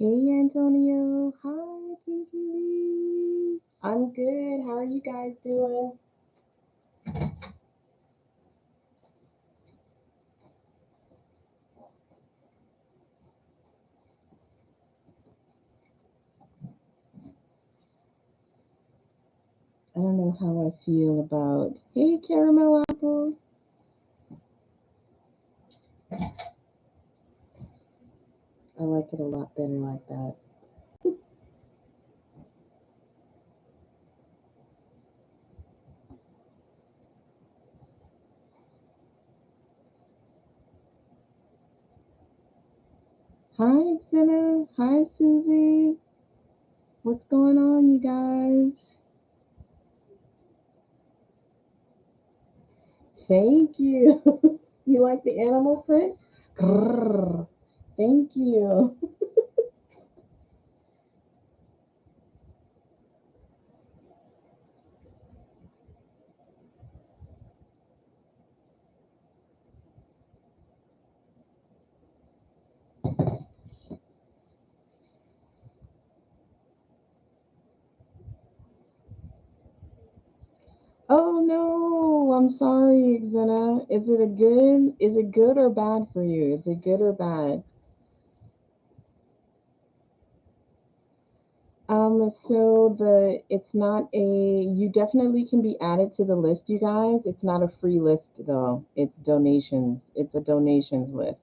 Hey Antonio, hi Pinky. I'm good. How are you guys doing? I don't know how I feel about. Hey Caramel Apple. I like it a lot better like that. Hi Xena. Hi Susie. What's going on, you guys? Thank you. You like the animal print? Grrr. Thank you. Oh no, I'm sorry, Xena. Is it good or bad for you? Is it good or bad? So it's not you definitely can be added to the list, you guys. It's not a free list though. It's donations. It's a donations list.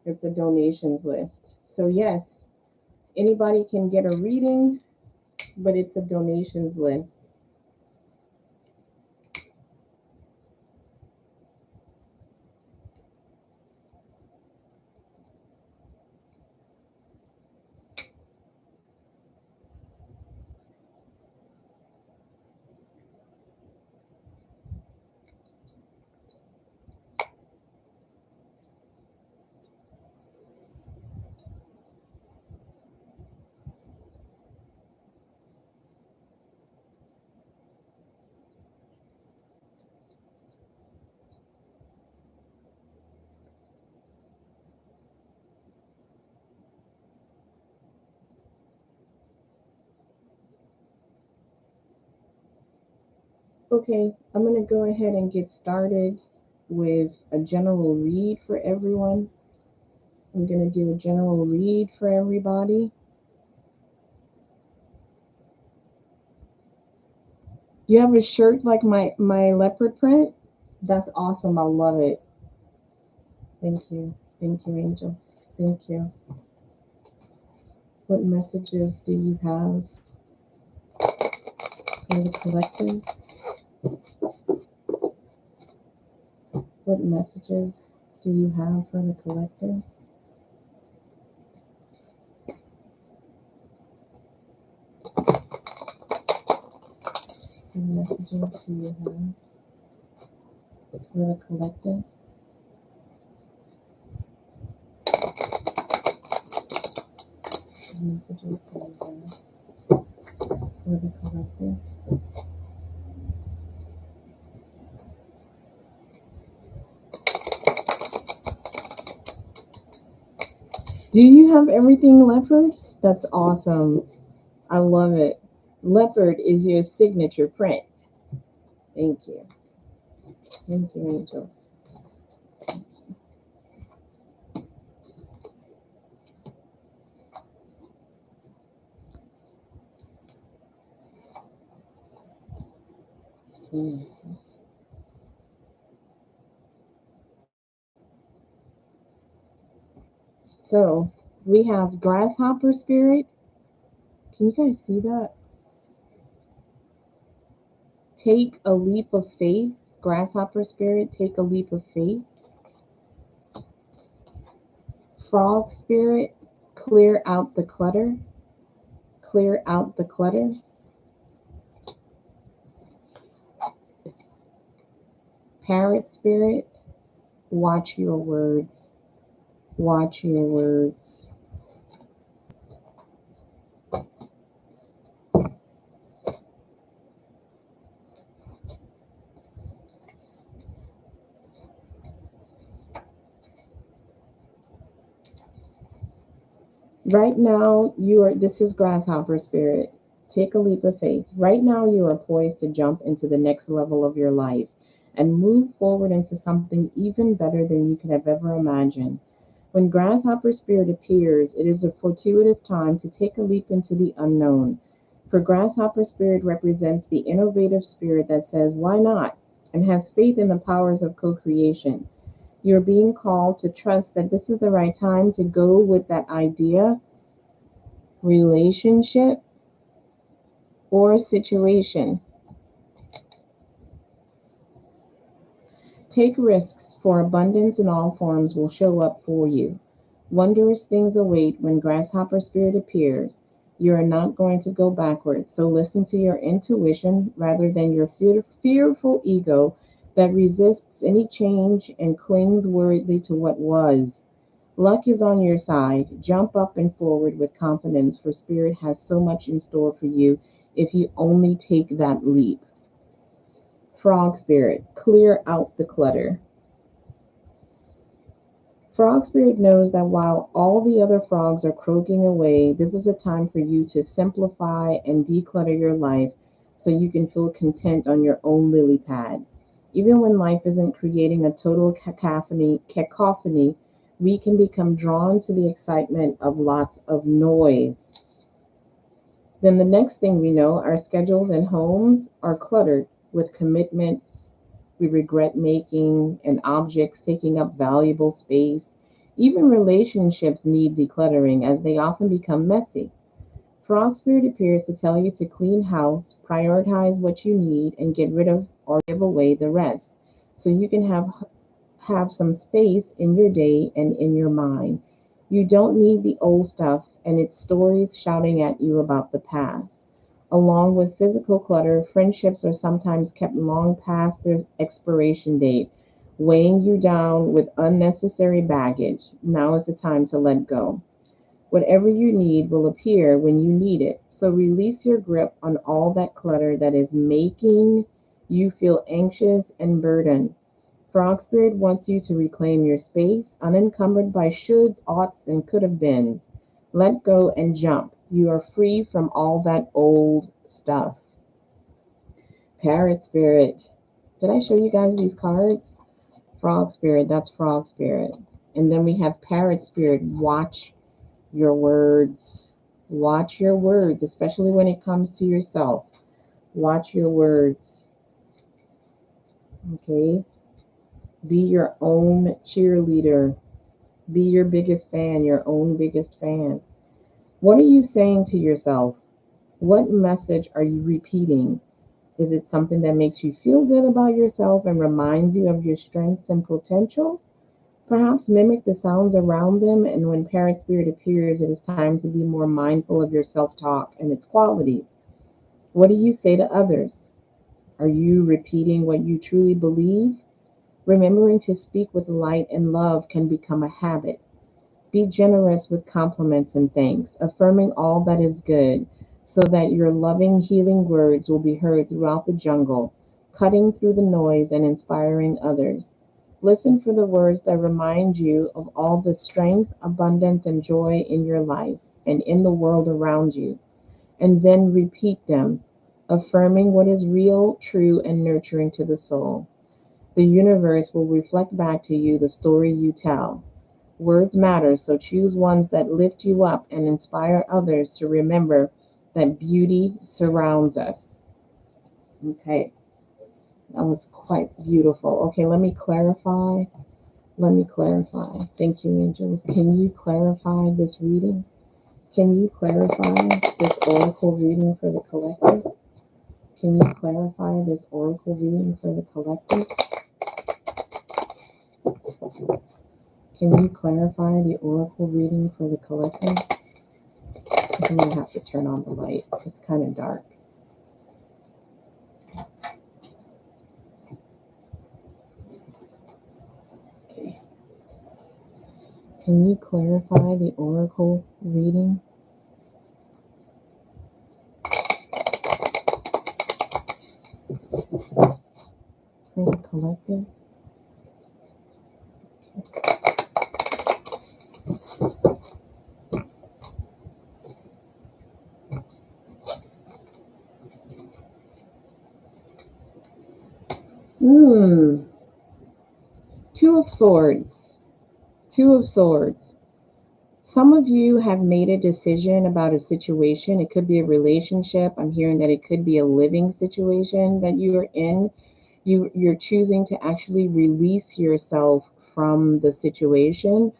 It's a donations list. So yes, anybody can get a reading, but it's a donations list. Okay, I'm gonna go ahead and get started with a general read for everyone. I'm gonna do a general read for everybody. You have a shirt like my leopard print? That's awesome. I love it. Thank you. Thank you, angels. Thank you. What messages do you have for the collective? What messages do you have for the collective? What messages do you have for the collective? What messages do you have for the collective? Do you have everything leopard? That's awesome. I love it. Leopard is your signature print. Thank you. Thank you, angels. Mm. So we have Grasshopper Spirit. Can you guys see that? Take a leap of faith. Grasshopper Spirit, take a leap of faith. Frog Spirit, clear out the clutter. Clear out the clutter. Parrot Spirit, watch your words. Watch your words. Right now, this is Grasshopper Spirit. Take a leap of faith. Right now, you are poised to jump into the next level of your life and move forward into something even better than you could have ever imagined. When Grasshopper Spirit appears, it is a fortuitous time to take a leap into the unknown. For Grasshopper Spirit represents the innovative spirit that says, why not? And has faith in the powers of co creation. You're being called to trust that this is the right time to go with that idea, relationship, or situation. Take risks, for abundance in all forms will show up for you. Wondrous things await when Grasshopper Spirit appears. You are not going to go backwards, so listen to your intuition rather than your fearful ego that resists any change and clings worriedly to what was. Luck is on your side. Jump up and forward with confidence, for Spirit has so much in store for you if you only take that leap. Frog Spirit, clear out the clutter. Frog Spirit knows that while all the other frogs are croaking away, this is a time for you to simplify and declutter your life so you can feel content on your own lily pad. Even when life isn't creating a total cacophony, we can become drawn to the excitement of lots of noise. Then the next thing we know, our schedules and homes are cluttered with commitments we regret making and objects taking up valuable space. Even relationships need decluttering as they often become messy. Frog Spirit appears to tell you to clean house, prioritize what you need, and get rid of or give away the rest so you can have some space in your day and in your mind. You don't need the old stuff and its stories shouting at you about the past. Along with physical clutter, friendships are sometimes kept long past their expiration date, weighing you down with unnecessary baggage. Now is the time to let go. Whatever you need will appear when you need it. So release your grip on all that clutter that is making you feel anxious and burdened. Frog Spirit wants you to reclaim your space, unencumbered by shoulds, oughts, and could have beens. Let go and jump. You are free from all that old stuff. Parrot Spirit. Did I show you guys these cards? Frog Spirit, that's Frog Spirit. And then we have Parrot Spirit. Watch your words. Watch your words, especially when it comes to yourself. Watch your words. Okay? Be your own cheerleader. Be your biggest fan, your own biggest fan. What are you saying to yourself? What message are you repeating? Is it something that makes you feel good about yourself and reminds you of your strengths and potential? Perhaps mimic the sounds around them, and when Parent Spirit appears, it is time to be more mindful of your self talk and its qualities. What do you say to others? Are you repeating what you truly believe? Remembering to speak with light and love can become a habit. Be generous with compliments and thanks, affirming all that is good, so that your loving, healing words will be heard throughout the jungle, cutting through the noise and inspiring others. Listen for the words that remind you of all the strength, abundance, and joy in your life and in the world around you, and then repeat them, affirming what is real, true, and nurturing to the soul. The universe will reflect back to you the story you tell. Words matter, so choose ones that lift you up and inspire others to remember that beauty surrounds us. Okay, that was quite beautiful. Okay, let me clarify. Let me clarify. Thank you, angels. Can you clarify this reading? Can you clarify this oracle reading for the collective? Can you clarify this oracle reading for the collective? Can you clarify the oracle reading for the collective? I'm going to have to turn on the light. It's kind of dark. Okay. Can you clarify the oracle reading for the collective? Hmm. Two of Swords. Two of Swords. Some of you have made a decision about a situation. It could be a relationship. I'm hearing that it could be a living situation that you're in. You're choosing to actually release yourself from the situation,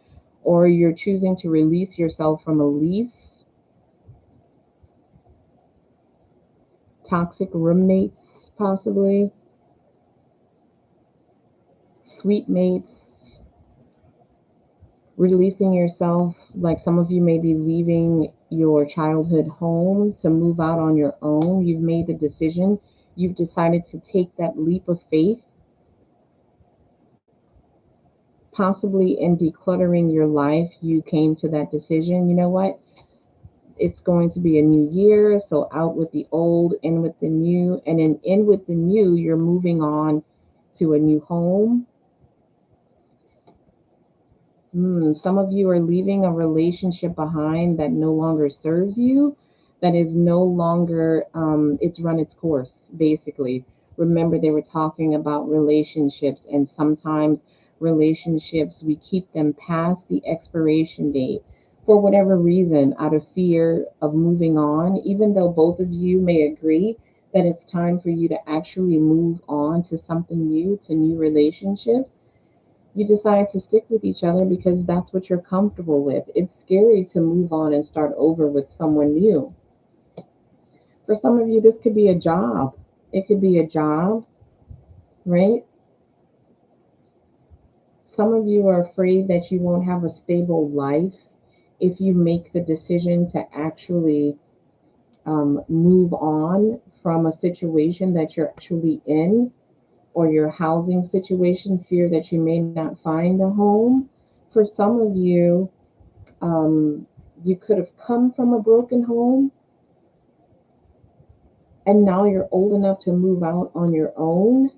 or you're choosing to release yourself from a lease, toxic roommates, possibly, sweet mates, releasing yourself. Like some of you may be leaving your childhood home to move out on your own. You've made the decision. You've decided to take that leap of faith, possibly in decluttering your life. You came to that decision. You know what? It's going to be a new year, so out with the old, in with the new, and in with the new, you're moving on to a new home. Some of you are leaving a relationship behind that no longer serves you, that is no longer, it's run its course, basically. Remember, they were talking about relationships, and sometimes relationships, we keep them past the expiration date for whatever reason, out of fear of moving on, even though both of you may agree that it's time for you to actually move on to something new, to new relationships. You decide to stick with each other because that's what you're comfortable with. It's scary to move on and start over with someone new. For some of you, this could be a job. It could be a job, right? Some of you are afraid that you won't have a stable life if you make the decision to actually move on from a situation that you're actually in, or your housing situation, fear that you may not find a home. For some of you, Um, you could have come from a broken home and now you're old enough to move out on your own.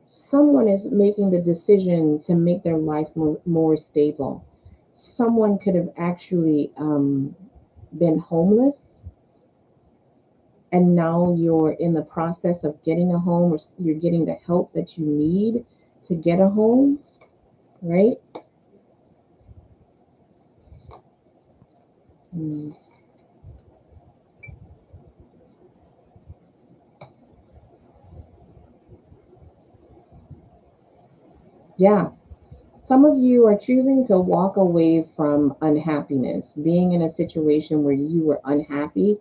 Someone is making the decision to make their life more stable. Someone could have actually been homeless and now you're in the process of getting a home, or you're getting the help that you need to get a home, right? Mm. Yeah, some of you are choosing to walk away from unhappiness, being in a situation where you were unhappy,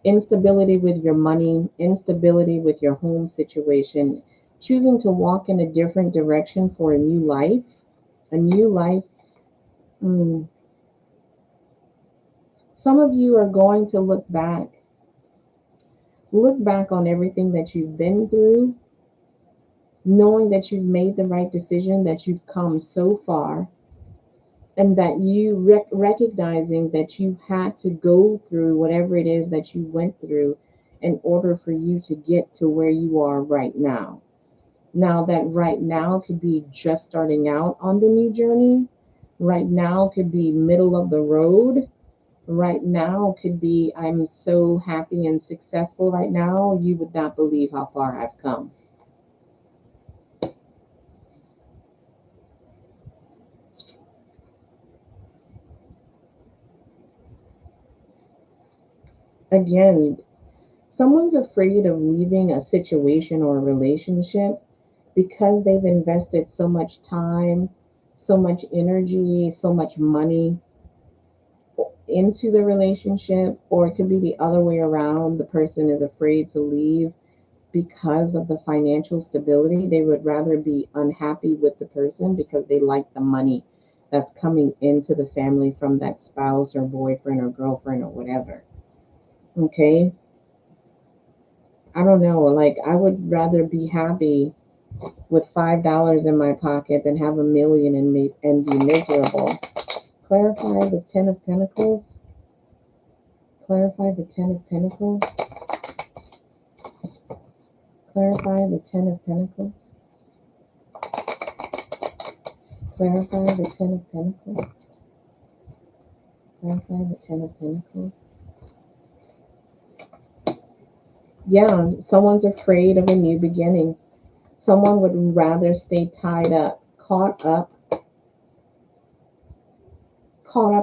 instability with your money, instability with your home situation, choosing to walk in a different direction for a new life. A new life. Mm. Some of you are going to look back on everything that you've been through, knowing that you've made the right decision, that you've come so far, and that you recognizing that you had to go through whatever it is that you went through in order for you to get to where you are right now. Now, that right now could be just starting out on the new journey. Right now could be middle of the road. Right now could be I'm so happy and successful right now, you would not believe how far I've come. Again, someone's afraid of leaving a situation or a relationship because they've invested so much time, so much energy, so much money into the relationship, or it could be the other way around. The person is afraid to leave because of the financial stability. They would rather be unhappy with the person because they like the money that's coming into the family from that spouse or boyfriend or girlfriend or whatever. Okay. I don't know. Like, I would rather be happy with $5 in my pocket than have a million and be miserable. Clarify the Ten of Pentacles. Clarify the Ten of Pentacles. Clarify the Ten of Pentacles. Clarify the Ten of Pentacles. Clarify the Ten of Pentacles. Yeah, someone's afraid of a new beginning. Someone would rather stay tied up, caught up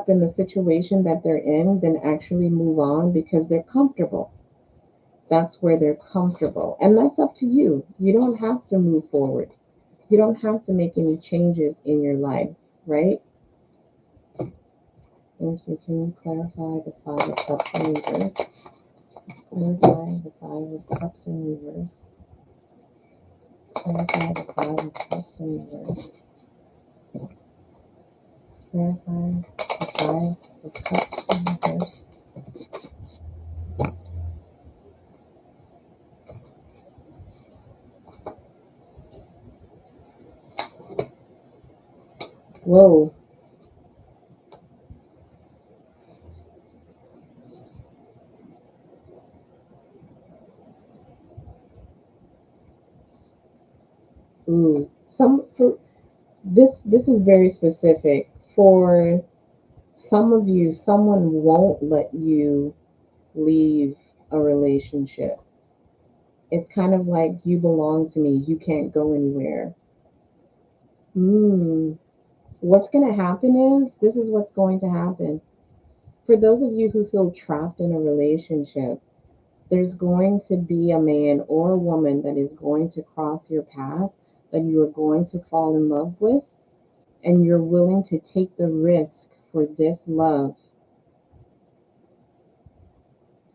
in the situation that they're in than actually move on because they're comfortable. That's where they're comfortable. And that's up to you. You don't have to move forward. You don't have to make any changes in your life, right? Thank you. Can you clarify the Five of Cups in reverse? Clarify the Five of Cups in reverse. Clarify the Five of Cups in reverse. Clarify the Five of Cups in reverse. Whoa. Ooh. This is very specific. For some of you, someone won't let you leave a relationship. It's kind of like you belong to me. You can't go anywhere. Hmm. What's going to happen is this is what's going to happen. For those of you who feel trapped in a relationship, there's going to be a man or a woman that is going to cross your path that you are going to fall in love with, and you're willing to take the risk for this love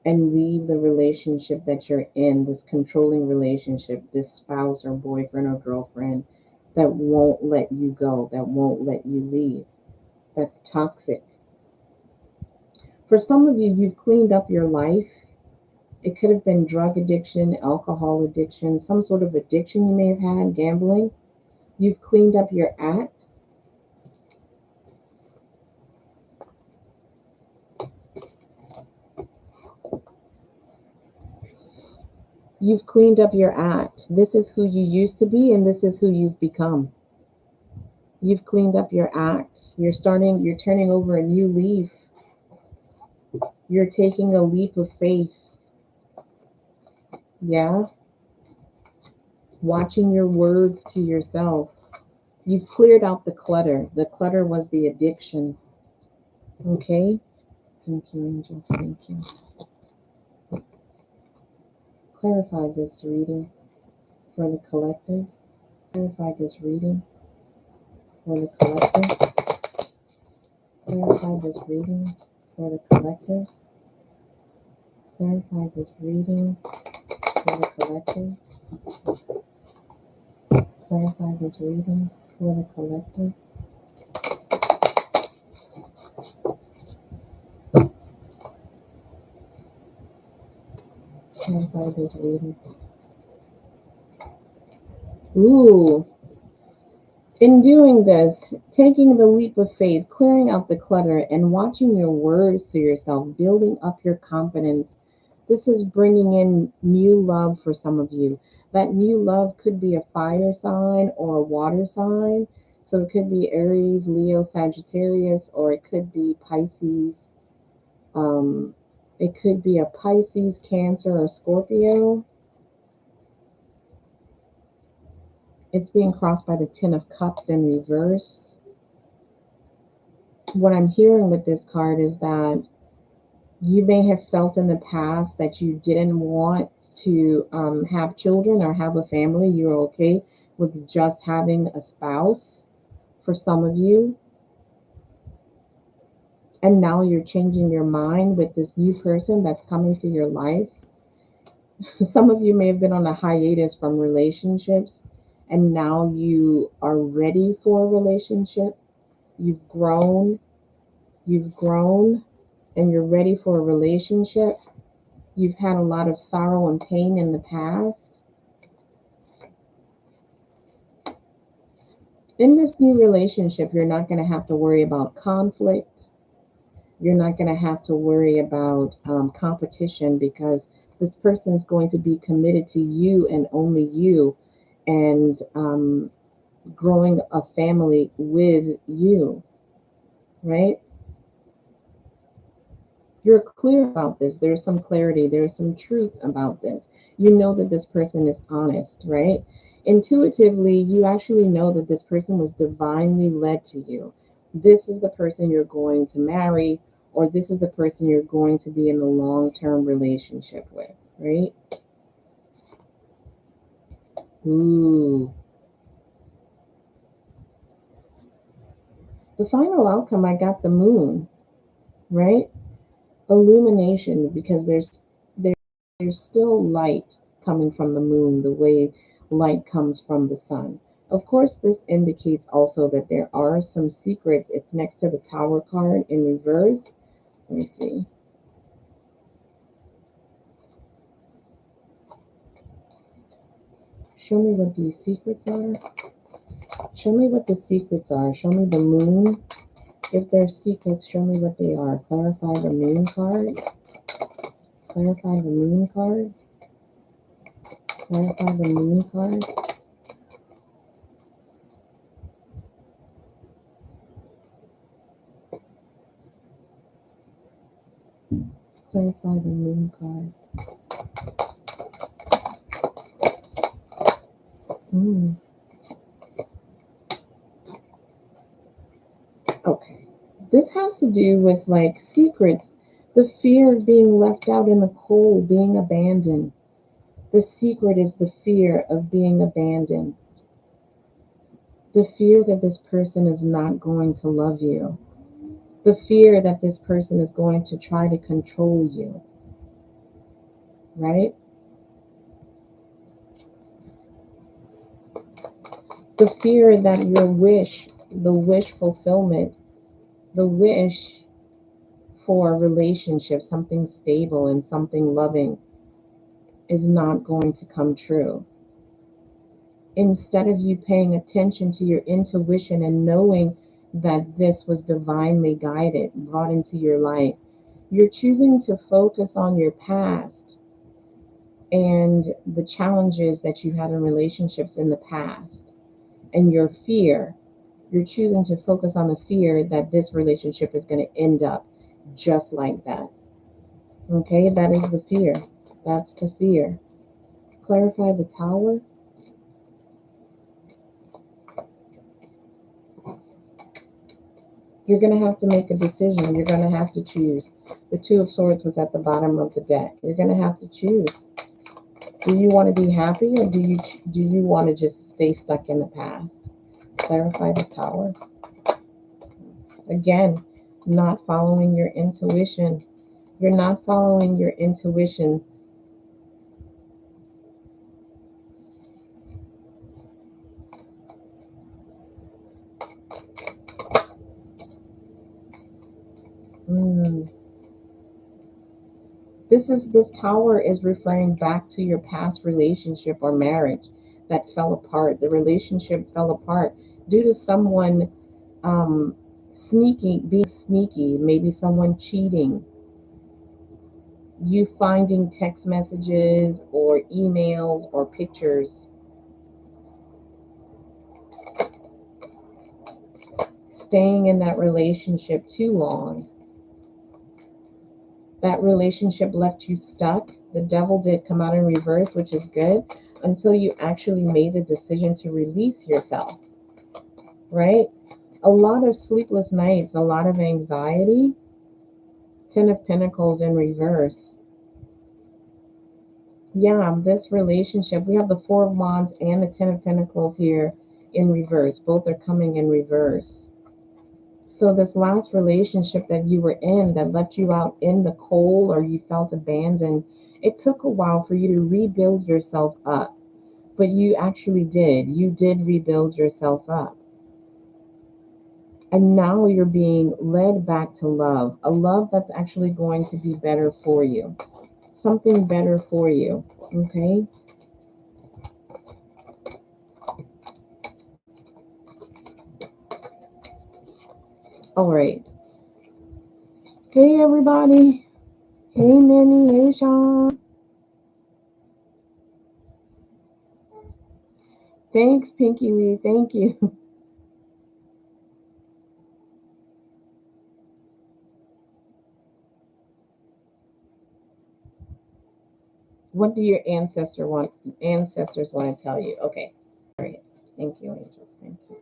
and leave the relationship that you're in, this controlling relationship, this spouse or boyfriend or girlfriend that won't let you go, that won't let you leave. That's toxic. For some of you, you've cleaned up your life. It could have been drug addiction, alcohol addiction, some sort of addiction you may have had, gambling. You've cleaned up your act. You've cleaned up your act. This is who you used to be, and this is who you've become. You've cleaned up your act. You're turning over a new leaf. You're taking a leap of faith. Yeah. Watching your words to yourself. You've cleared out the clutter. The clutter was the addiction. Okay? Thank you, angels. Thank you. Clarify this reading for the collective. Clarify this reading for the collective. Clarify this reading for the collective. Clarify this reading for the collective. Clarify this reading for the collective. Clarify this reading. Ooh. In doing this, taking the leap of faith, clearing out the clutter, and watching your words to yourself, building up your confidence, this is bringing in new love for some of you. That new love could be a fire sign or a water sign. So it could be Aries, Leo, Sagittarius, or it could be Pisces. Um, it could be a Pisces, Cancer, or Scorpio. It's being crossed by the Ten of Cups in reverse. What I'm hearing with this card is that you may have felt in the past that you didn't want to have children or have a family. You're okay with just having a spouse for some of you. And now you're changing your mind with this new person that's coming to your life. Some of you may have been on a hiatus from relationships, and now you are ready for a relationship. You've grown, you've grown, and you're ready for a relationship. You've had a lot of sorrow and pain in the past. In this new relationship, you're not going to have to worry about conflict. You're not going to have to worry about competition because this person is going to be committed to you and only you, and growing a family with you, right? You're clear about this. There's some clarity. There's some truth about this. You know that this person is honest, right? Intuitively, you actually know that this person was divinely led to you. This is the person you're going to marry, or this is the person you're going to be in a long-term relationship with, right? Ooh. The final outcome, I got the moon, right? Illumination, because there's still light coming from the moon the way light comes from the sun. Of course, this indicates also that there are some secrets. It's next to the Tower card in reverse. Let me see. Show me what these secrets are. Show me what the secrets are. Show me the moon. If there's secrets, show me what they are. Clarify the moon card. Clarify the moon card. Clarify the moon card. Clarify the moon card. Mm. Okay. This has to do with like secrets, the fear of being left out in the cold, being abandoned. The secret is the fear of being abandoned. The fear that this person is not going to love you. The fear that this person is going to try to control you, right? The fear that your wish, the wish fulfillment, the wish for a relationship, something stable and something loving, is not going to come true. Instead of you paying attention to your intuition and knowing that this was divinely guided, brought into your life, you're choosing to focus on your past and the challenges that you had in relationships in the past and your fear. You're choosing to focus on the fear that this relationship is going to end up just like that. Okay, that is the fear. That's the fear. Clarify the Tower. You're going to have to make a decision. You're going to have to choose. The Two of Swords was at the bottom of the deck. You're going to have to choose. Do you want to be happy, or do you want to just stay stuck in the past? Clarify the Tower. Again, not following your intuition. You're not following your intuition. Mm. This Tower is referring back to your past relationship or marriage that fell apart. The relationship fell apart due to someone being sneaky, maybe someone cheating, you finding text messages or emails or pictures, staying in that relationship too long. That relationship left you stuck. The devil did come out in reverse, which is good, until you actually made the decision to release yourself, right? A lot of sleepless nights, a lot of anxiety. Ten of Pentacles in reverse. Yeah, this relationship, we have the Four of Wands and the Ten of Pentacles here in reverse. Both are coming in reverse. So this last relationship that you were in that left you out in the cold or you felt abandoned, it took a while for you to rebuild yourself up. But you actually did. You did rebuild yourself up. And now you're being led back to love, a love that's actually going to be better for you, something better for you. Okay. All right. Hey, everybody. Hey, Minnie. Hey, Sean. Thanks, Pinky Lee. Thank you. What do your ancestors want to tell you? Okay. All right. Thank you, angels. Thank you.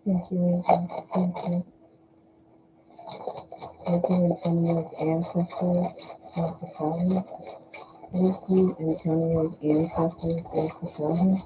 Thank you, angels. Thank you. What do Antonio's ancestors want to tell him? What do Antonio's ancestors want to tell him?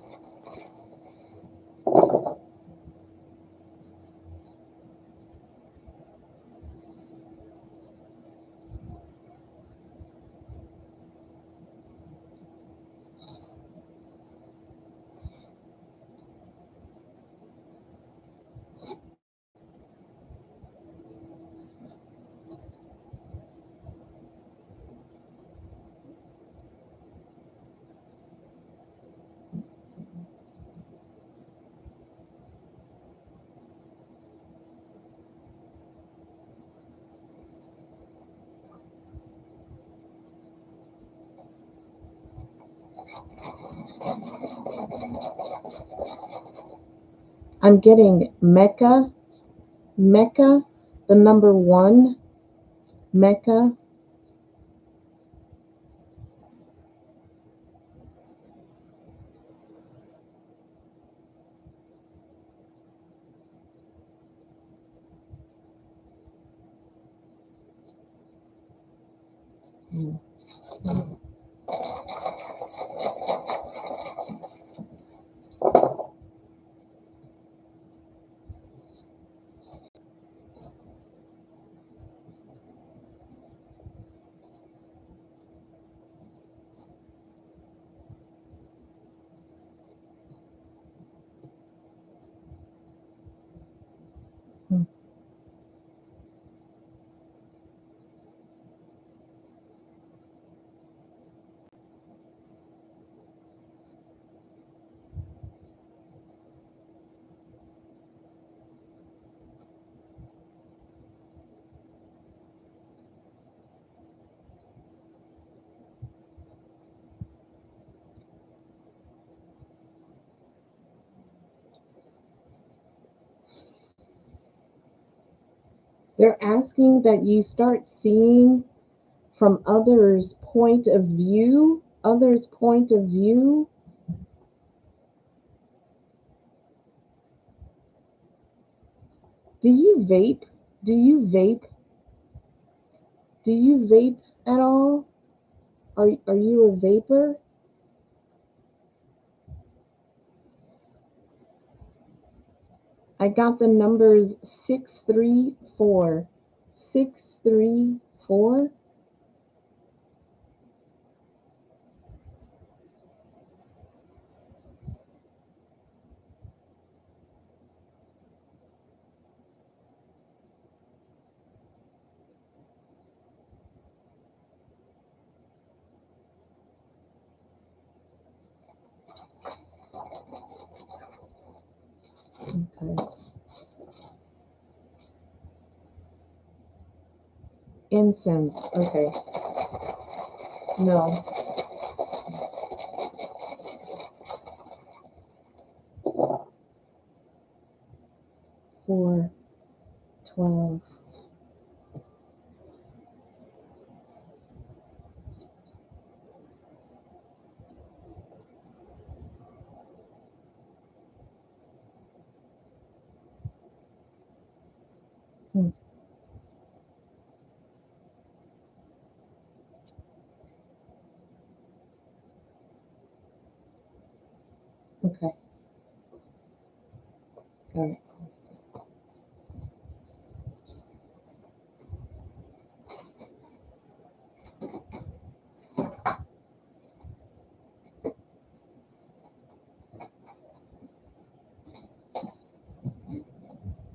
I'm getting Mecca, the number 1, Mecca. They're asking that you start seeing from others' point of view. Others' point of view. Do you vape? Do you vape? Do you vape at all? Are you a vapor? I got the numbers 634. 634. Okay. Incense. Okay. No. 4, 12. Hmm. Okay. All right.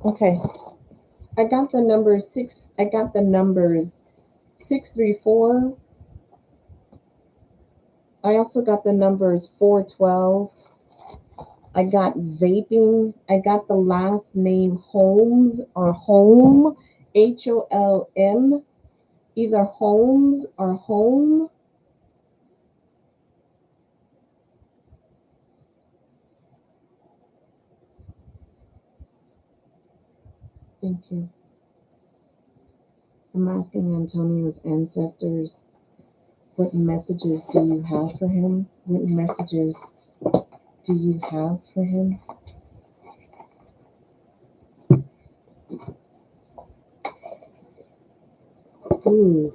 Okay. I got the number 6. I got the numbers 634. I also got the numbers 412. I got vaping. I got the last name Holmes or Home, HOLM, either Holmes or Home. Thank you. I'm asking Antonio's ancestors, what messages do you have for him? What messages do you have for him? Ooh.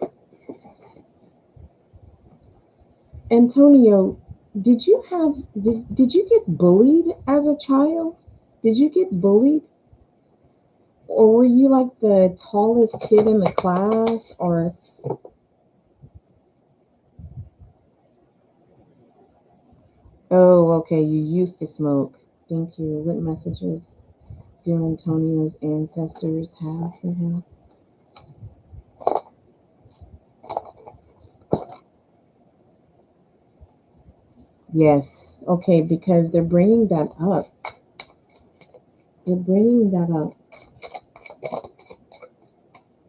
Antonio, did you get bullied as a child? Did you get bullied? Or were you like the tallest kid in the class? Or oh, okay, you used to smoke. Thank you. What messages do Antonio's ancestors have for him? Yes. Okay, because they're bringing that up. They're bringing that up.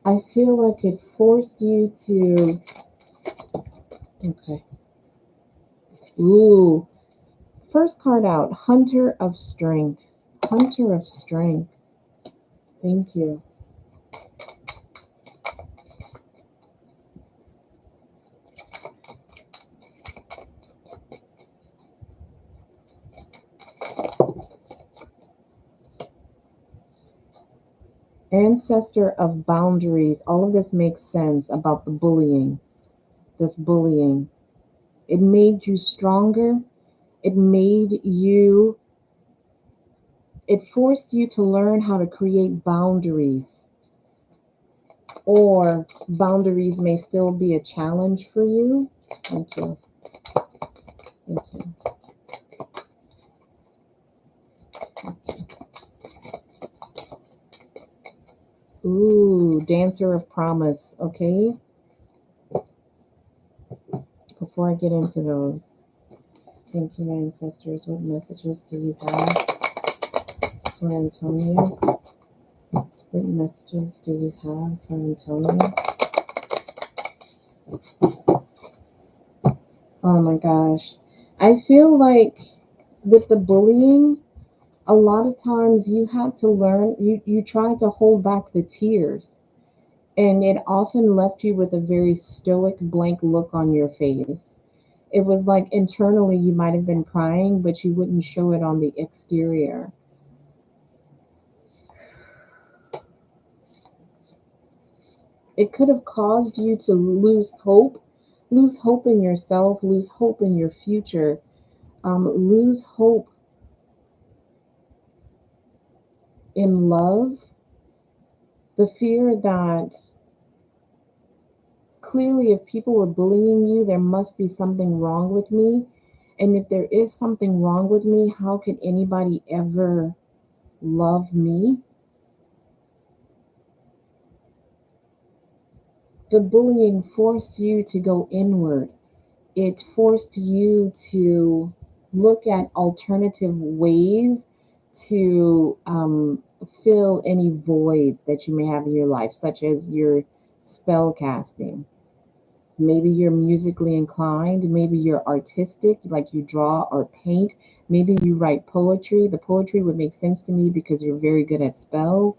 I feel like it forced you to. Okay. Ooh. First card out, Hunter of Strength. Hunter of Strength. Thank you. Ancestor of Boundaries. All of this makes sense about the bullying. This bullying. It made you stronger. It made you, it forced you to learn how to create boundaries. Or boundaries may still be a challenge for you. Thank you. Thank you. Ooh, Dancer of Promise. Okay. Before I get into those, thank you, ancestors. What messages do you have for Antonio? What messages do you have for Antonio? Oh my gosh. I feel like with the bullying, a lot of times you had to learn, you tried to hold back the tears. And it often left you with a very stoic, blank look on your face. It was like internally you might have been crying, but you wouldn't show it on the exterior. It could have caused you to lose hope in yourself, lose hope in your future, lose hope in love, the fear that clearly if people were bullying you, there must be something wrong with me. And if there is something wrong with me, how could anybody ever love me? The bullying forced you to go inward. It forced you to look at alternative ways to fill any voids that you may have in your life, such as your spell casting. Maybe you're musically inclined, maybe you're artistic, like you draw or paint, maybe you write poetry. The poetry would make sense to me because you're very good at spells.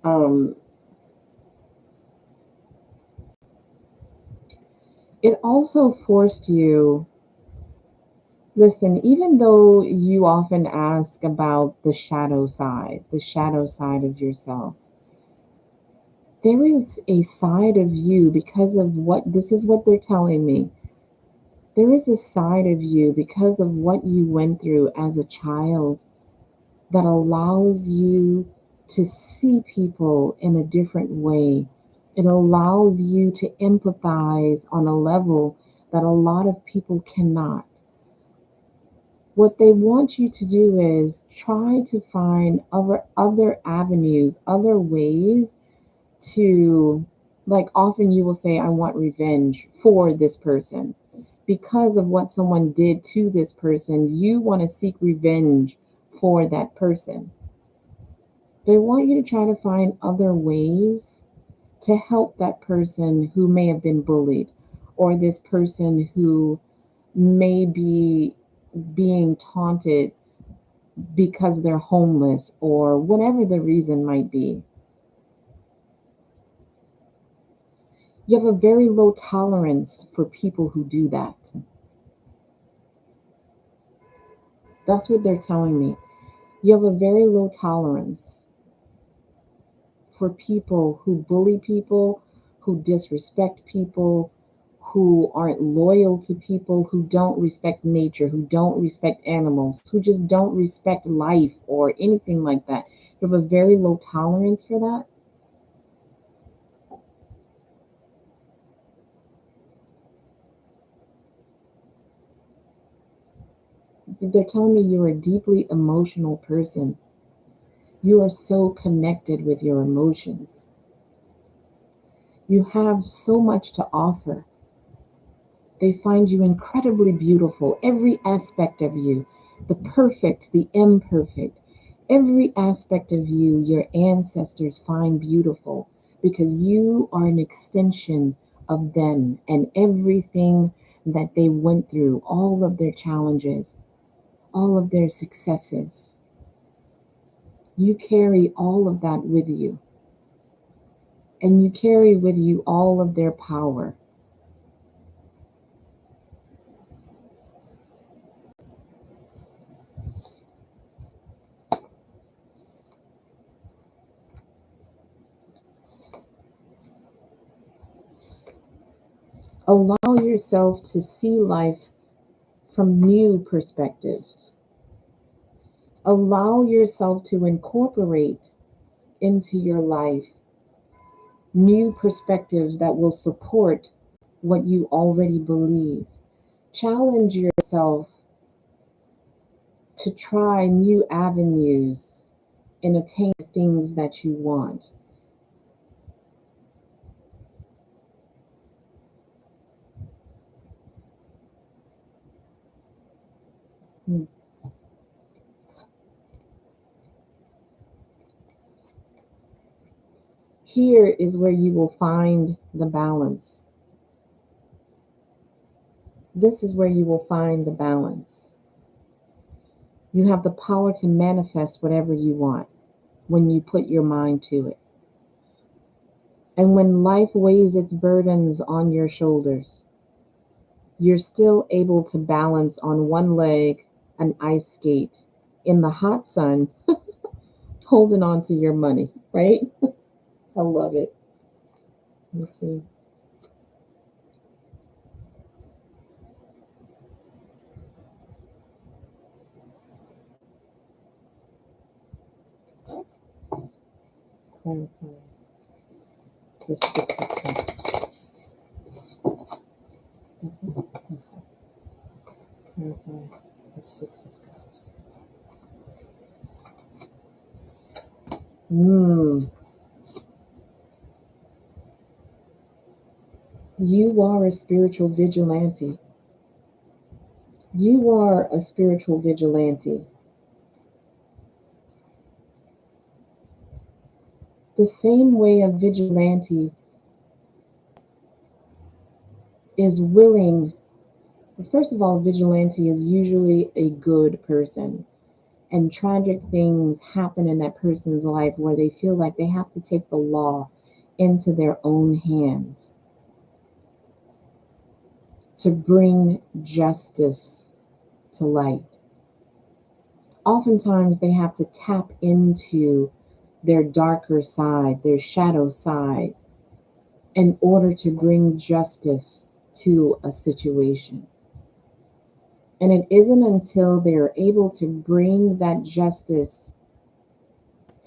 Um, it also forced you, listen, even though you often ask about the shadow side of yourself, there is a side of you because of what this is what they're telling me. There is a side of you because of what you went through as a child that allows you to see people in a different way. It allows you to empathize on a level that a lot of people cannot. What they want you to do is try to find other avenues, other ways to, like, often you will say, I want revenge for this person. Because of what someone did to this person, you want to seek revenge for that person. They want you to try to find other ways to help that person who may have been bullied, or this person who may be being taunted because they're homeless, or whatever the reason might be. You have a very low tolerance for people who do that. That's what they're telling me. You have a very low tolerance for people who bully people, who disrespect people, who aren't loyal to people, who don't respect nature, who don't respect animals, who just don't respect life or anything like that. You have a very low tolerance for that. They're telling me you're a deeply emotional person. You are so connected with your emotions. You have so much to offer. They find you incredibly beautiful, every aspect of you, the perfect, the imperfect. Every aspect of you, your ancestors find beautiful because you are an extension of them and everything that they went through, all of their challenges, all of their successes. You carry all of that with you, and you carry with you all of their power. Allow yourself to see life from new perspectives. Allow yourself to incorporate into your life new perspectives that will support what you already believe. Challenge yourself to try new avenues and attain the things that you want. Hmm. Here is where you will find the balance. This is where you will find the balance. You have the power to manifest whatever you want when you put your mind to it. And when life weighs its burdens on your shoulders, you're still able to balance on one leg an ice skate in the hot sun, holding on to your money, right? I love it. Let's see. Clarify the Six of Cups. That's it. Clarify the Six of Cups. Mm. You are a spiritual vigilante. You are a spiritual vigilante. The same way a vigilante is willing, first of all, a vigilante is usually a good person. And tragic things happen in that person's life where they feel like they have to take the law into their own hands to bring justice to light. Oftentimes, they have to tap into their darker side, their shadow side, in order to bring justice to a situation. And it isn't until they're able to bring that justice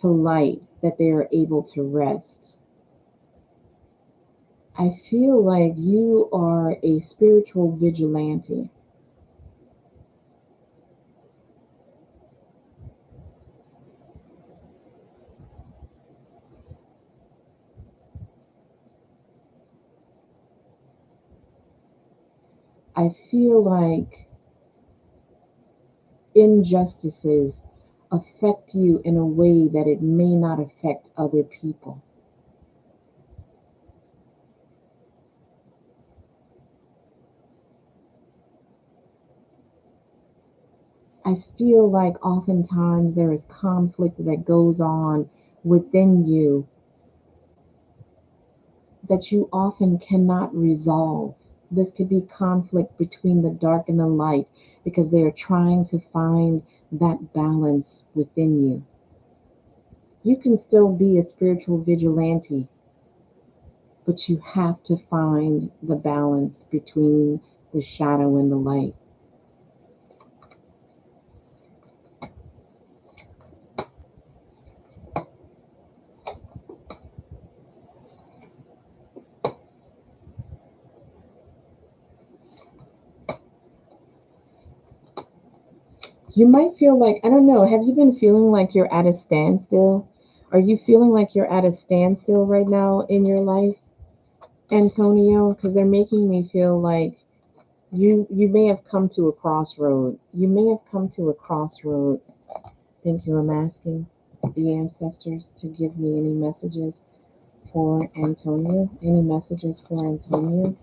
to light that they are able to rest. I feel like you are a spiritual vigilante. I feel like injustices affect you in a way that it may not affect other people. I feel like oftentimes there is conflict that goes on within you that you often cannot resolve. This could be conflict between the dark and the light because they are trying to find that balance within you. You can still be a spiritual vigilante, but you have to find the balance between the shadow and the light. You might feel like, I don't know, have you been feeling like you're at a standstill? Are you feeling like you're at a standstill right now in your life, Antonio? Because they're making me feel like you may have come to a crossroad. You may have come to a crossroad. Thank you. I'm asking the ancestors to give me any messages for Antonio. Any messages for Antonio?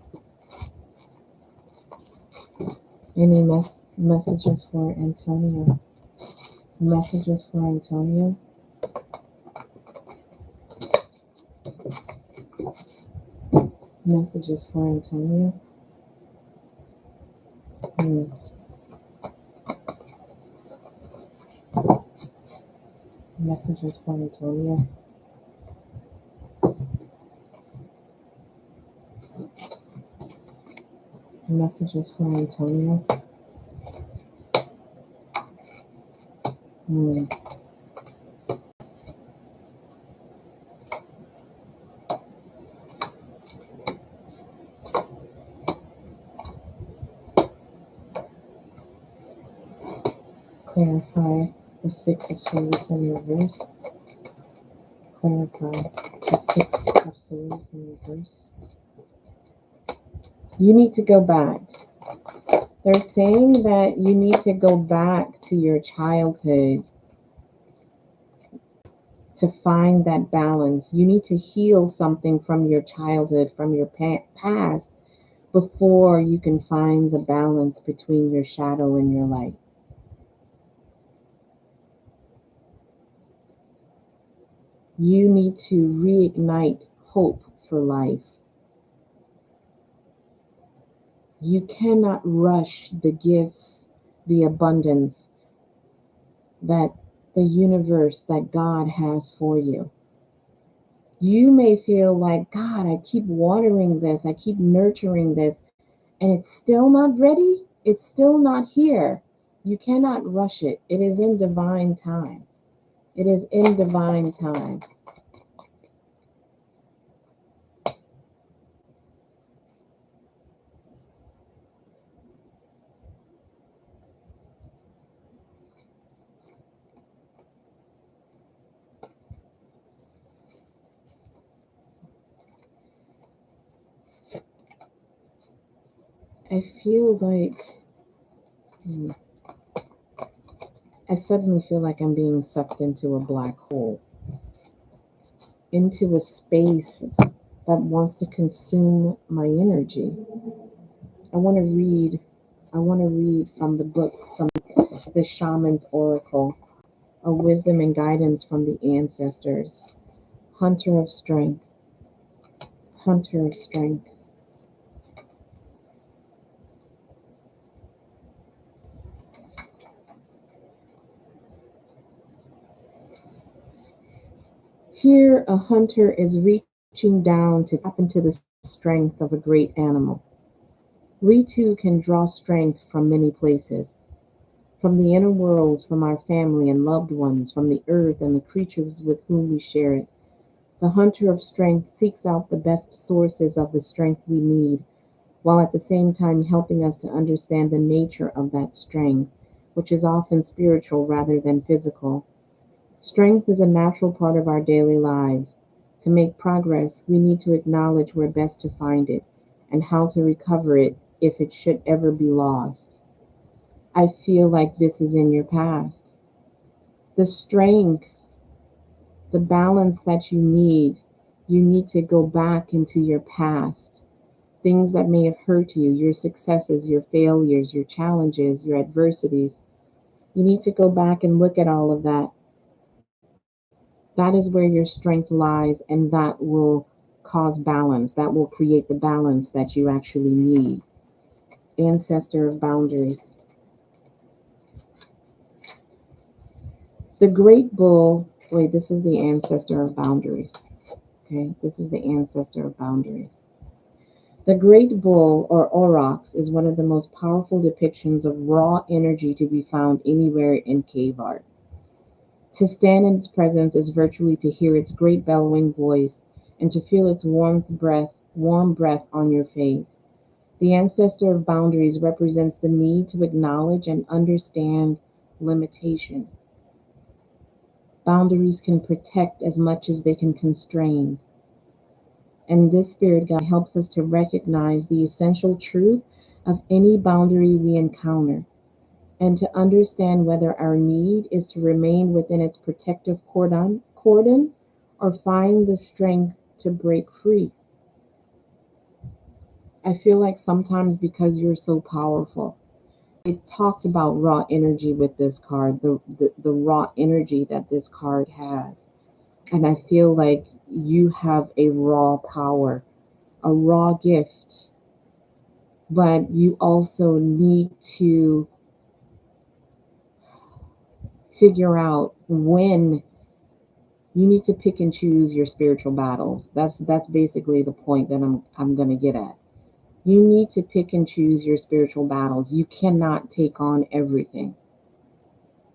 Any messages for Antonio? Messages for Antonio? Messages for Antonio? Hmm. Messages for Antonio? Messages for Antonio? Hmm. Clarify the Six of Swords in reverse. Clarify the Six of Swords in reverse. You need to go back. They're saying that you need to go back to your childhood to find that balance. You need to heal something from your childhood, from your past, before you can find the balance between your shadow and your light. You need to reignite hope for life. You cannot rush the gifts, the abundance that the universe, that God has for you. You may feel like, God, I keep watering this, I keep nurturing this, and it's still not ready. It's still not here. You cannot rush it. It is in divine time. It is in divine time. I feel like I suddenly feel like I'm being sucked into a black hole. into a space that wants to consume my energy. I want to read from the book, from the Shaman's Oracle, a wisdom and guidance from the ancestors. Hunter of strength, hunter of strength. Here, a hunter is reaching down to tap into the strength of a great animal. We too can draw strength from many places, from the inner worlds, from our family and loved ones, from the earth and the creatures with whom we share it. The hunter of strength seeks out the best sources of the strength we need, while at the same time helping us to understand the nature of that strength, which is often spiritual rather than physical. Strength is a natural part of our daily lives. To make progress, we need to acknowledge where best to find it and how to recover it if it should ever be lost. I feel like this is in your past. The strength, the balance that you need to go back into your past. Things that may have hurt you, your successes, your failures, your challenges, your adversities. You need to go back and look at all of that. That is where your strength lies, and that will cause balance. That will create the balance that you actually need. Ancestor of boundaries. The great bull, wait, this is the ancestor of boundaries. Okay, this is the ancestor of boundaries. The great bull, or aurochs, is one of the most powerful depictions of raw energy to be found anywhere in cave art. To stand in its presence is virtually to hear its great bellowing voice and to feel its warm breath on your face. The ancestor of boundaries represents the need to acknowledge and understand limitation. Boundaries can protect as much as they can constrain. And this spirit guide helps us to recognize the essential truth of any boundary we encounter and to understand whether our need is to remain within its protective cordon or find the strength to break free. I feel like sometimes because you're so powerful, it talked about raw energy with this card, the raw energy that this card has. And I feel like you have a raw power, a raw gift, but you also need to figure out when you need to pick and choose your spiritual battles. That's basically the point that I'm going to get at. You need to pick and choose your spiritual battles. You cannot take on everything.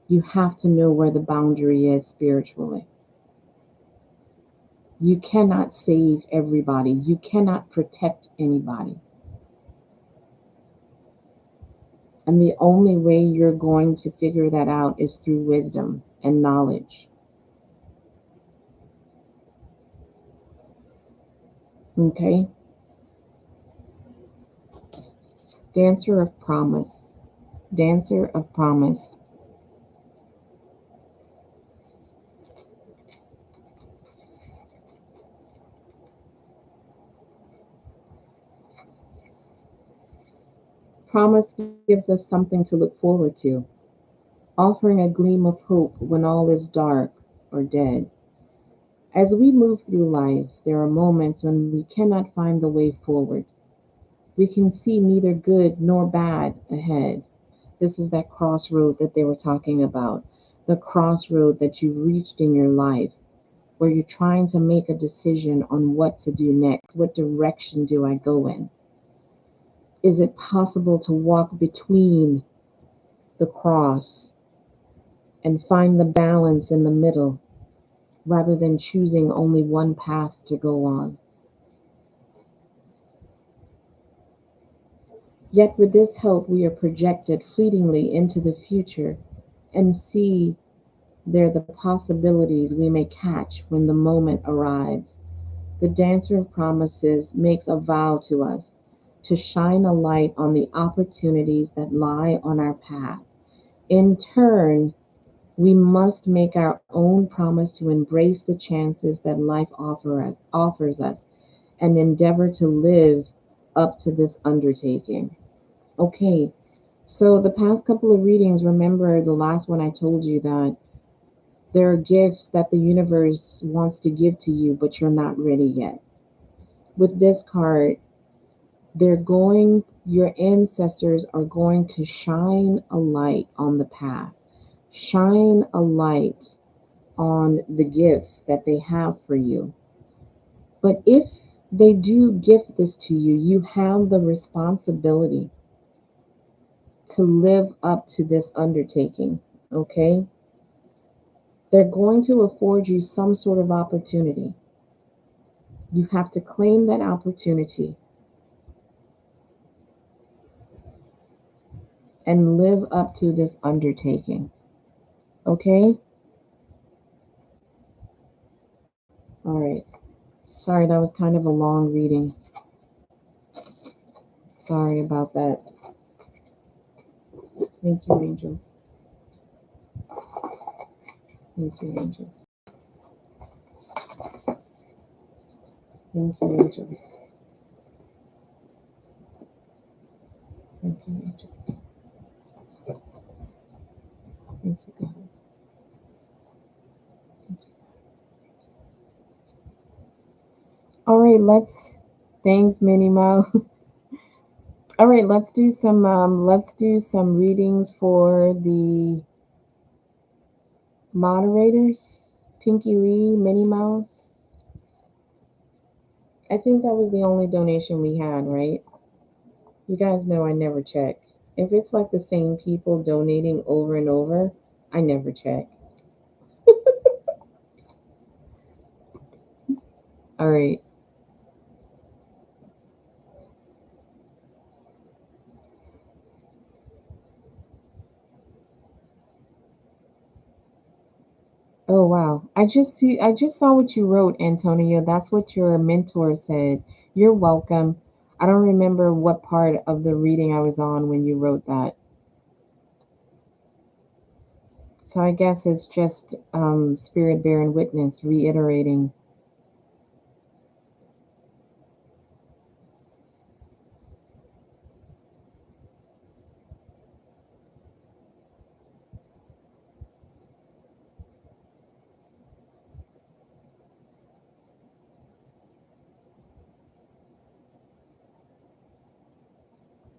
You have to know where the boundary is spiritually. You cannot save everybody. You cannot protect anybody. And the only way you're going to figure that out is through wisdom and knowledge. Okay? Dancer of promise. Dancer of promise. Promise gives us something to look forward to, offering a gleam of hope when all is dark or dead. As we move through life, there are moments when we cannot find the way forward. We can see neither good nor bad ahead. This is that crossroad that they were talking about, the crossroad that you reached in your life, where you're trying to make a decision on what to do next. What direction do I go in? Is it possible to walk between the cross and find the balance in the middle rather than choosing only one path to go on? Yet with this help, we are projected fleetingly into the future and see there the possibilities we may catch when the moment arrives. The Dancer of Promises makes a vow to us to shine a light on the opportunities that lie on our path. In turn, We must make our own promise to embrace the chances that life offers us and endeavor to live up to this undertaking. Okay, so the past couple of readings, remember the last one I told you that there are gifts that the universe wants to give to you, but you're not ready yet. With this card, your ancestors are going to shine a light on the path, shine a light on the gifts that they have for you. But if they do gift this to you, you have the responsibility to live up to this undertaking, okay? They're going to afford you some sort of opportunity. You have to claim that opportunity and live up to this undertaking, okay? All right. Sorry, that was kind of a long reading. Sorry about that. Thank you, angels. Thank you, angels. Thank you, angels. Thank you, angels. Thank you, God. Thank you. All right, thanks, Minnie Mouse. All right, let's do some readings for the moderators. Pinky Lee, Minnie Mouse. I think that was the only donation we had, right? You guys know I never check. If it's like the same people donating over and over, I never check. All right. Oh wow. I just saw what you wrote, Antonio. That's what your mentor said. You're welcome. I don't remember what part of the reading I was on when you wrote that. So I guess it's just spirit bearing witness, reiterating.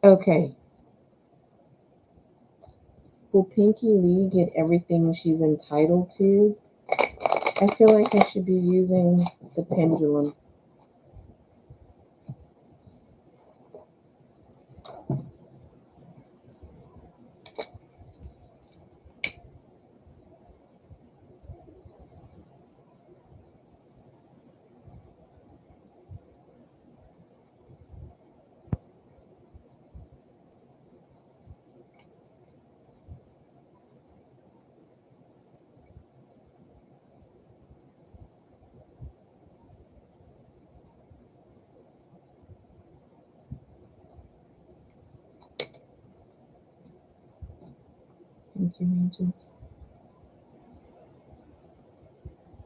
Okay. Will Pinky Lee get everything she's entitled to? I feel like I should be using the pendulum. Thank you, angels.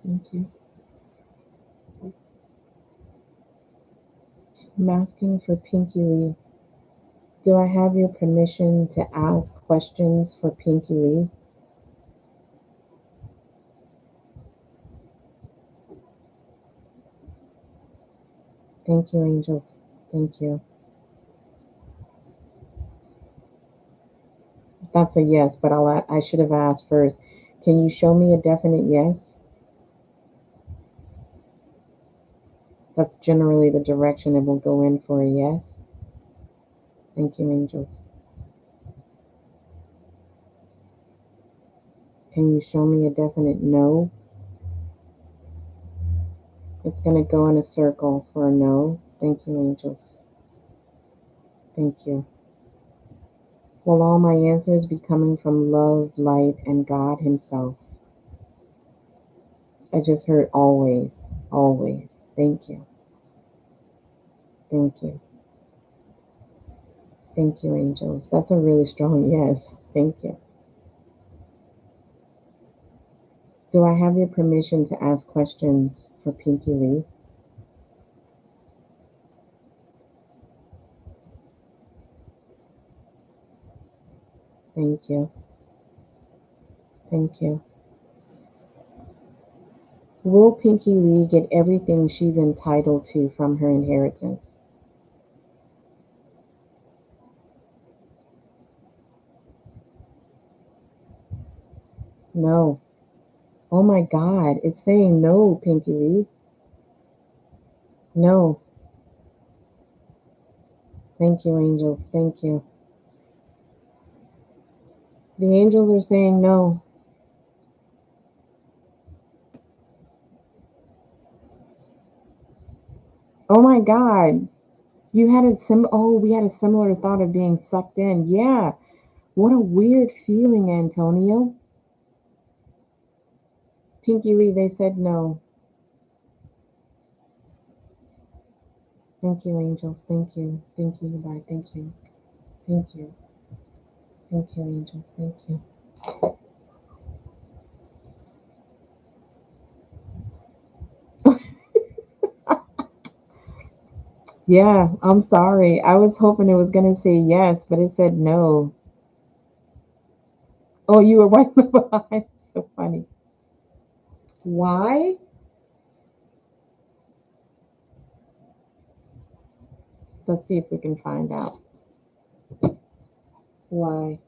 Thank you. I'm asking for Pinky Lee. Do I have your permission to ask questions for Pinky Lee? Thank you, angels. Thank you. That's a yes, but I should have asked first. Can you show me a definite yes? That's generally the direction it will go in for a yes. Thank you, angels. Can you show me a definite no? It's going to go in a circle for a no. Thank you, angels. Thank you. Will all my answers be coming from love, light, and God Himself? I just heard always, always. Thank you. Thank you. Thank you, angels. That's a really strong yes. Thank you. Do I have your permission to ask questions for Pinky Lee? Thank you. Thank you. Will Pinky Lee get everything she's entitled to from her inheritance? No. Oh my God, it's saying no, Pinky Lee. No. Thank you, angels. Thank you. The angels are saying no. Oh my God. You had we had a similar thought of being sucked in. Yeah. What a weird feeling, Antonio. Pinky Lee, they said no. Thank you, angels. Thank you. Thank you, goodbye. Thank you. Thank you. Thank you, angels. Thank you. Yeah, I'm sorry. I was hoping it was going to say yes, but it said no. Oh, you were right behind. So funny. Why? Let's see if we can find out. Why?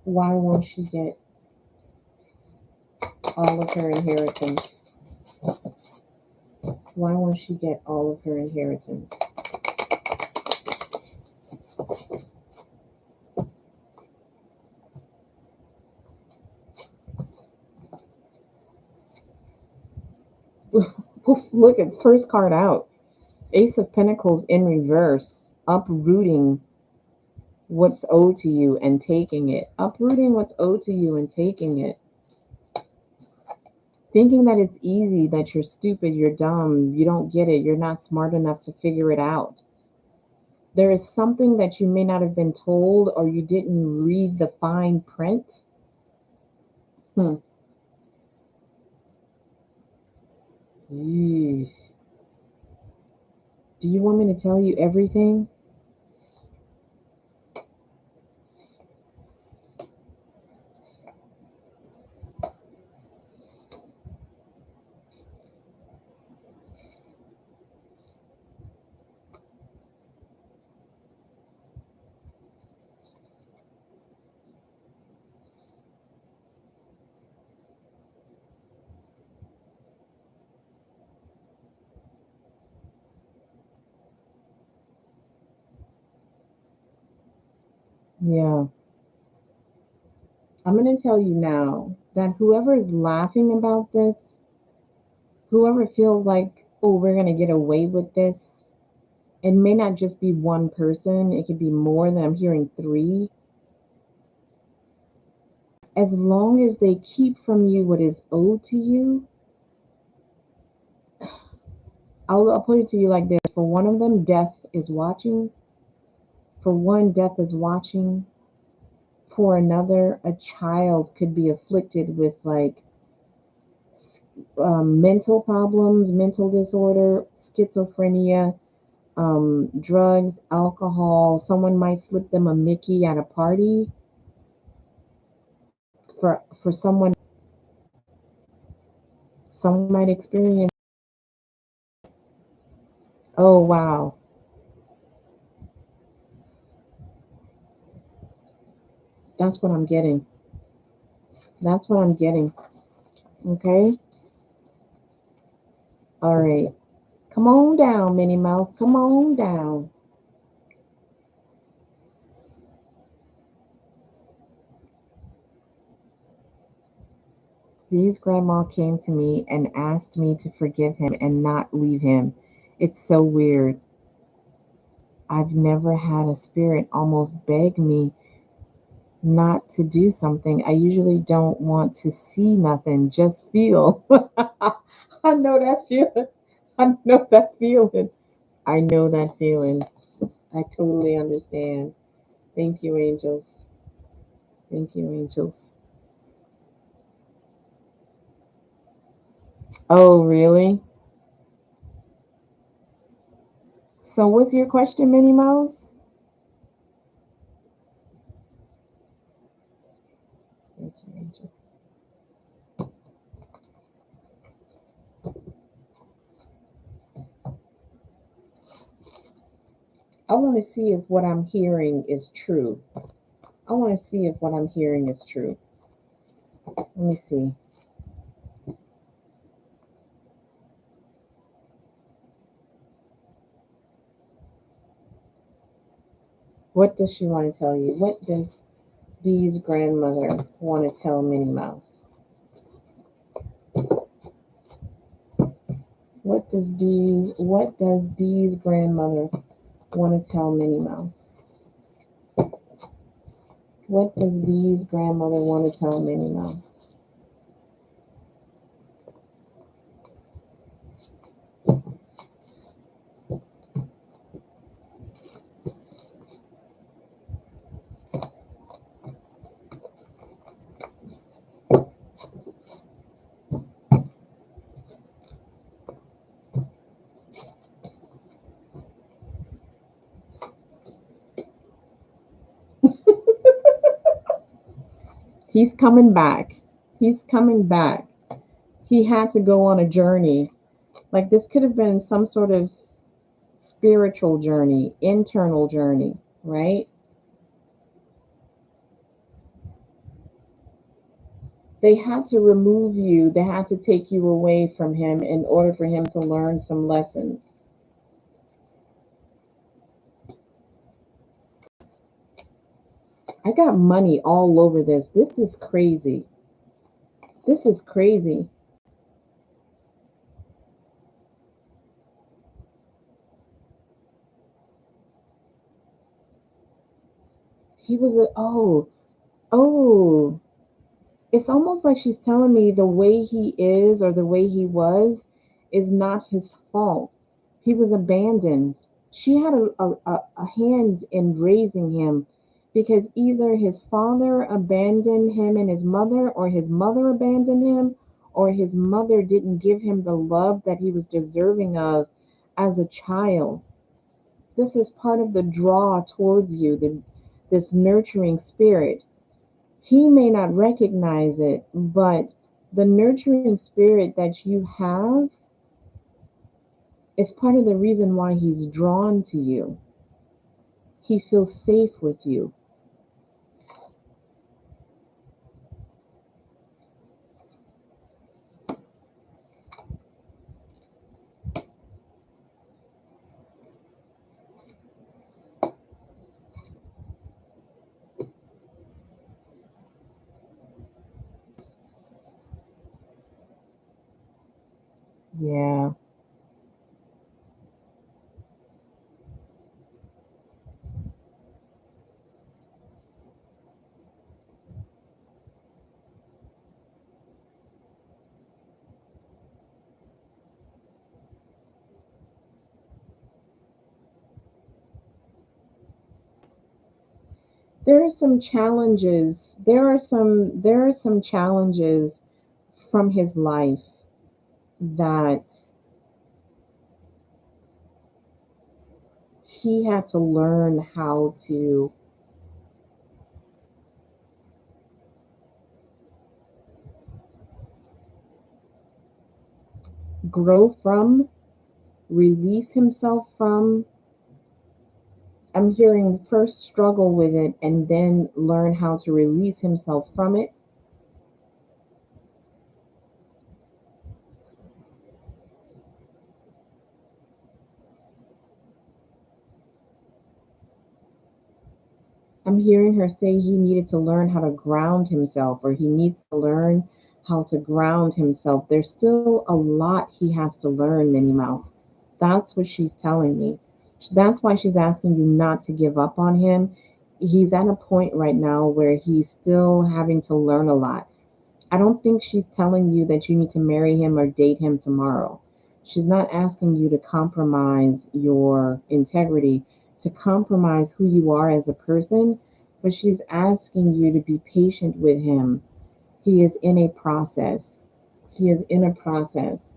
Why won't she get all of her inheritance? Why won't she get all of her inheritance? Look at first card out. Ace of Pentacles in reverse. Uprooting what's owed to you and taking it. Uprooting what's owed to you and taking it. Thinking that it's easy, that you're stupid, you're dumb, you don't get it, you're not smart enough to figure it out. There is something that you may not have been told or you didn't read the fine print. Hmm. Eesh. Do you want me to tell you everything? Yeah. I'm going to tell you now that whoever is laughing about this, whoever feels like, oh, we're going to get away with this, it may not just be one person, it could be more than I'm hearing three. As long as they keep from you what is owed to you, I'll put it to you like this. For one of them, death is watching. For one, death is watching. For another, a child could be afflicted with like mental problems, mental disorder, schizophrenia, drugs, alcohol. Someone might slip them a Mickey at a party. For someone might experience. Oh wow, that's what I'm getting. That's what I'm getting. Okay. All right. Come on down, Minnie Mouse. Come on down. Dee's grandma came to me and asked me to forgive him and not leave him. It's so weird. I've never had a spirit almost beg me not to do something. I usually don't want to see nothing, just feel. I know that feeling. I know that feeling. I know that feeling. I totally understand. Thank you, angels. Thank you, angels. Oh, really? So what's your question, Minnie Mouse? Thank you, angels. I want to see if what I'm hearing is true. I want to see if what I'm hearing is true. Let me see. What does she want to tell you? What does Dee's grandmother want to tell Minnie Mouse? What does Dee's grandmother want to tell Minnie Mouse? What does Dee's grandmother want to tell Minnie Mouse? He's coming back. He's coming back. He had to go on a journey. Like this could have been some sort of spiritual journey, internal journey, right? They had to remove you, they had to take you away from him in order for him to learn some lessons. I got money all over this. This is crazy. This is crazy. He was a, oh, it's almost like she's telling me the way he is or the way he was is not his fault. He was abandoned. She had a hand in raising him because either his father abandoned him and his mother, or his mother abandoned him, or his mother didn't give him the love that he was deserving of as a child. This is part of the draw towards you, this nurturing spirit. He may not recognize it, but the nurturing spirit that you have is part of the reason why he's drawn to you. He feels safe with you. Yeah. There are some challenges. There are some challenges from his life that he had to learn how to grow from, release himself from. I'm hearing first struggle with it and then learn how to release himself from it. I'm hearing her say he needed to learn how to ground himself, or he needs to learn how to ground himself. There's still a lot he has to learn, Minnie Mouse. That's what she's telling me. That's why she's asking you not to give up on him. He's at a point right now where he's still having to learn a lot. I don't think she's telling you that you need to marry him or date him tomorrow. She's not asking you to compromise your integrity, to compromise who you are as a person, but she's asking you to be patient with him. He is in a process. He is in a process.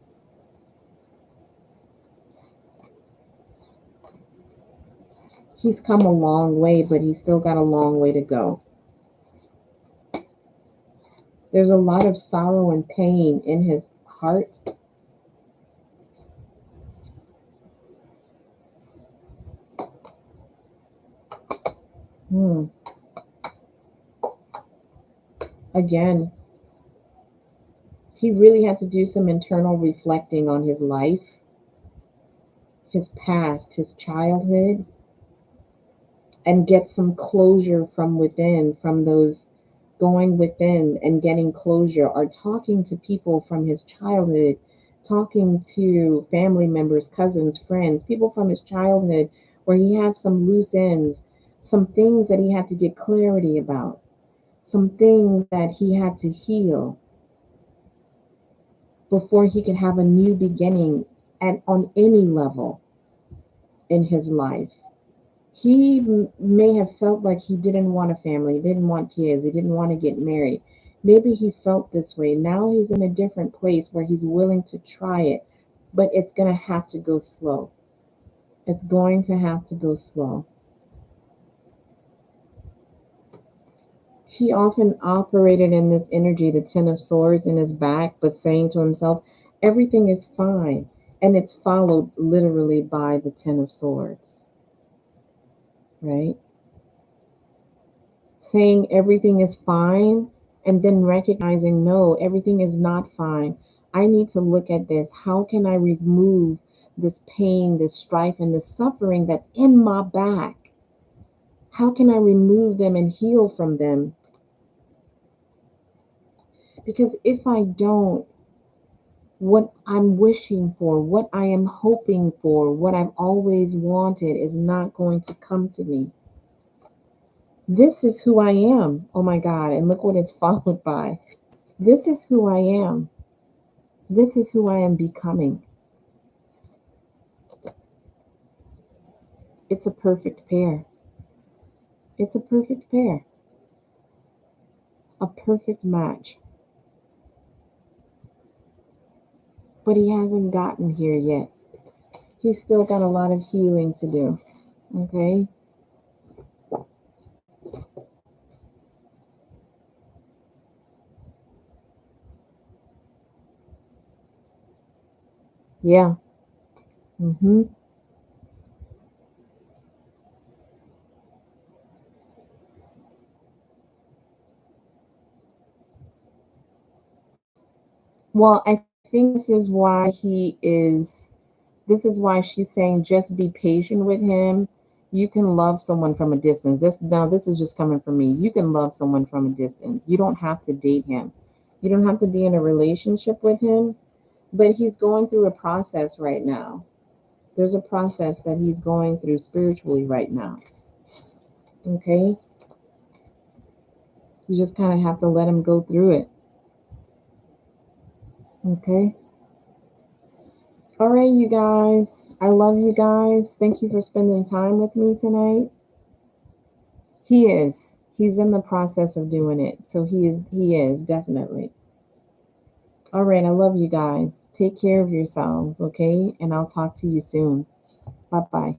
He's come a long way, but he's still got a long way to go. There's a lot of sorrow and pain in his heart. Again, he really had to do some internal reflecting on his life, his past, his childhood, and get some closure from within, from those going within and getting closure, or talking to people from his childhood, talking to family members, cousins, friends, people from his childhood where he had some loose ends, some things that he had to get clarity about, some things that he had to heal before he could have a new beginning at on any level in his life. He may have felt like he didn't want a family, he didn't want kids, he didn't want to get married. Maybe he felt this way. Now he's in a different place where he's willing to try it, but it's going to have to go slow. It's going to have to go slow. He often operated in this energy, the Ten of Swords in his back, but saying to himself, everything is fine. And it's followed literally by the Ten of Swords, right? Saying everything is fine and then recognizing, no, everything is not fine. I need to look at this. How can I remove this pain, this strife, and this suffering that's in my back? How can I remove them and heal from them? Because if I don't, what I'm wishing for, what I am hoping for, what I've always wanted is not going to come to me. This is who I am. Oh my God. And look what it's followed by. This is who I am. This is who I am becoming. It's a perfect pair. It's a perfect pair. A perfect match. But he hasn't gotten here yet. He's still got a lot of healing to do. Okay? Yeah. Mm-hmm. Well, I think this is why she's saying just be patient with him. You can love someone from a distance. This is just coming from me. You can love someone from a distance. You don't have to date him. You don't have to be in a relationship with him, but he's going through a process right now. There's a process that he's going through spiritually right now. Okay? You just kind of have to let him go through it. Okay? All right, you guys. I love you guys. Thank you for spending time with me tonight. He is. He's in the process of doing it. So he is definitely. All right, I love you guys. Take care of yourselves, okay? And I'll talk to you soon. Bye-bye.